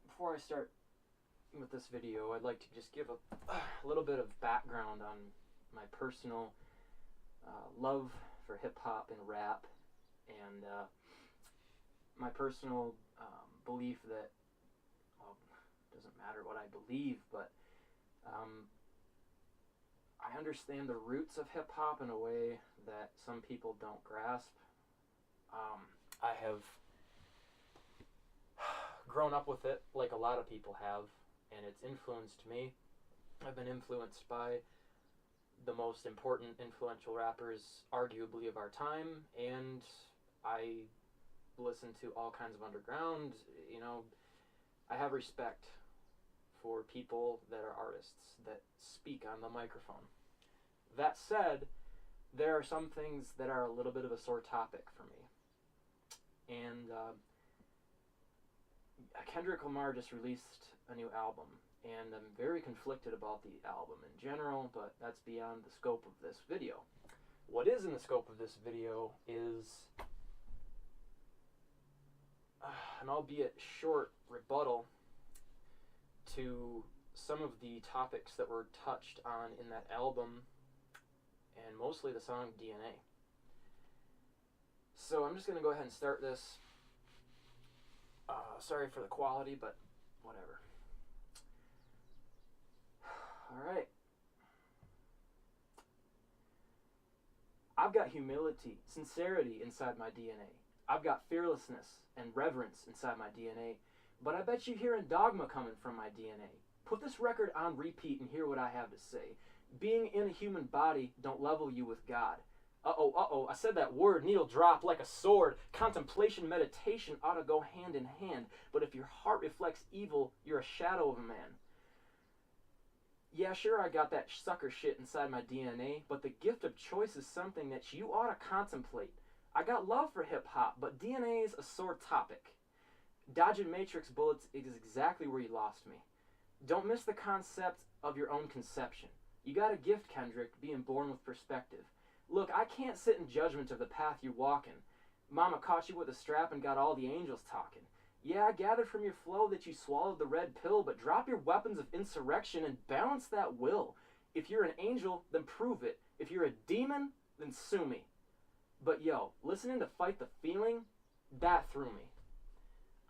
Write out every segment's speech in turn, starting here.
Before I start with this video, I'd like to just give a little bit of background on my personal love for hip-hop and rap, and my personal belief that, well, it doesn't matter what I believe, but I understand the roots of hip-hop in a way that some people don't grasp. I have grown up with it like a lot of people have, and it's influenced me. I've been influenced by the most important influential rappers arguably of our time, and I listen to all kinds of underground. You know, I have respect for people that are artists that speak on the microphone. That said, there are some things that are a little bit of a sore topic for me. And Kendrick Lamar just released a new album, and I'm very conflicted about the album in general, but that's beyond the scope of this video. What is in the scope of this video is an albeit short rebuttal to some of the topics that were touched on in that album, and mostly the song DNA. So I'm just going to go ahead and start this. Sorry for the quality, but whatever. Alright. I've got humility, sincerity inside my DNA. I've got fearlessness and reverence inside my DNA. But I bet you're hearing dogma coming from my DNA. Put this record on repeat and hear what I have to say. Being in a human body don't level you with God. I said that word, needle drop like a sword. Contemplation, meditation ought to go hand in hand. But if your heart reflects evil, you're a shadow of a man. Yeah, sure, I got that sucker shit inside my DNA, but the gift of choice is something that you ought to contemplate. I got love for hip-hop, but DNA is a sore topic. Dodging matrix bullets is exactly where you lost me. Don't miss the concept of your own conception. You got a gift, Kendrick, being born with perspective. Look, I can't sit in judgment of the path you're walking. Mama caught you with a strap and got all the angels talking. Yeah, I gathered from your flow that you swallowed the red pill, but drop your weapons of insurrection and balance that will. If you're an angel, then prove it. If you're a demon, then sue me. But yo, listening to Fight the Feeling, that threw me.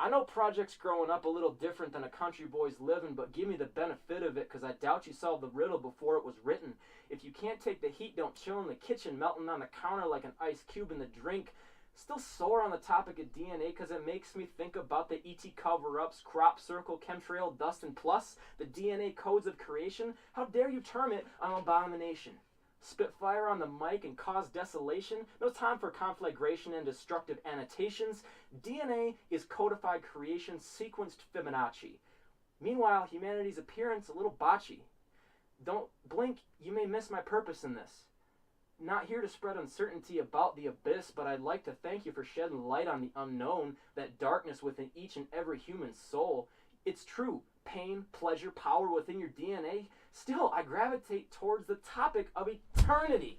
I know Project's growing up a little different than a country boy's living, but give me the benefit of it, because I doubt you solved the riddle before it was written. If you can't take the heat, don't chill in the kitchen, melting on the counter like an ice cube in the drink. Still sore on the topic of DNA, because it makes me think about the ET cover-ups, crop circle, chemtrail, dust, and plus the DNA codes of creation. How dare you term it an abomination? Spit fire on the mic and cause desolation. No time for conflagration and destructive annotations. DNA is codified creation, sequenced Fibonacci. Meanwhile, humanity's appearance a little botchy. Don't blink, you may miss my purpose in this. Not here to spread uncertainty about the abyss, but I'd like to thank you for shedding light on the unknown, that darkness within each and every human soul. It's true, pain, pleasure, power within your DNA. Still, I gravitate towards the topic of eternity.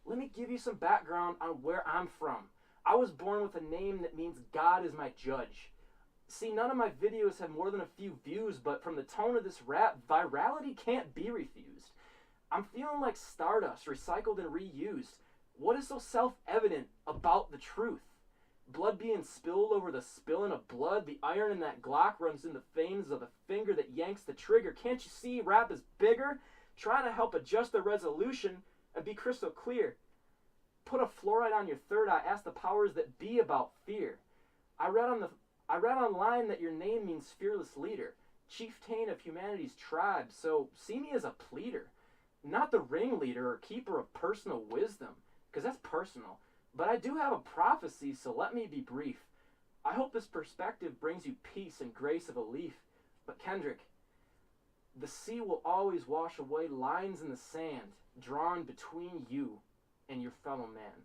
Let me give you some background on where I'm from. I was born with a name that means God is my judge. See, none of my videos have more than a few views, but from the tone of this rap, virality can't be refused. I'm feeling like stardust, recycled and reused. What is so self-evident about the truth? Blood being spilled over the spilling of blood. The iron in that Glock runs in the veins of the finger that yanks the trigger. Can't you see rap is bigger? Trying to help adjust the resolution and be crystal clear. Put a fluoride on your third eye. Ask the powers that be about fear. I read online that your name means fearless leader, chieftain of humanity's tribe. So see me as a pleader, not the ringleader or keeper of personal wisdom, because that's personal. But I do have a prophecy, so let me be brief. I hope this perspective brings you peace and grace of a leaf. But Kendrick, the sea will always wash away lines in the sand drawn between you and your fellow man.